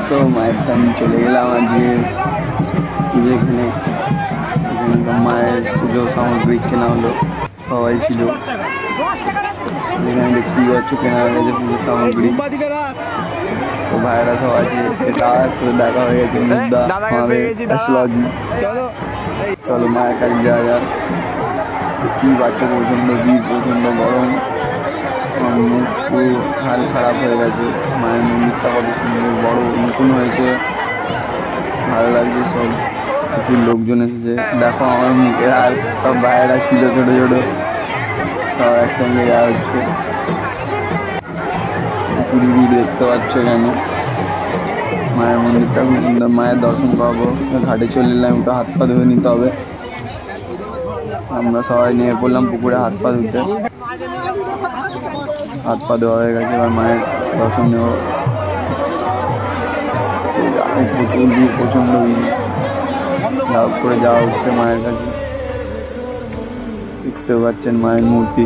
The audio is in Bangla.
তো মায়ের ধান চলে গেলাম আজকে যেখানে মায়ের পুজো সামগ্রী কেনা হলো, সবাই ছিল যেখানে দেখতেই পাচ্ছ কেনা হয়ে গেছে পুজো সামগ্রী। তো ভাইয়েরা সব আছে, তার সাথে দেখা হয়ে গেছে মুদ্রা আমাদের অ্যাস্ট্রোলজি। চলো মায়ের কাছে যাওয়া যাক। দেখতেই পাচ্ছ প্রচণ্ড ভিড়, প্রচণ্ড গরম, মুখ পুরো হাল খারাপ হয়ে গেছে। মায়ের মন্দিরটা কত সুন্দর বড় নতুন হয়েছে, ভালো লাগছে। সব প্রচুর লোকজন এসেছে, দেখো আমার মুখের হাল। সব ভাইয়েরা ছিল ছোটো ছোটো, সব একসঙ্গে যাওয়া হচ্ছে। প্রচুর ভিড় দেখতে পাচ্ছ এখানে। মায়ের মন্দিরটা খুব সুন্দর, মায়ের দর্শন করবো। ঘাটে চলে এলাম, একটু হাত পা ধুয়ে নিতে হবে। আমরা সবাই নিয়ে পড়লাম পুকুরে হাত পা ধুতে। হাত পা ধোয়া হয়ে গেছে, এবার মায়ের দর্শন নেব। প্রচুর ভিড়, প্রচণ্ড ভিড়, লাভ করে যাওয়া হচ্ছে মায়ের কাছে। দেখতে পাচ্ছেন মায়ের মূর্তি।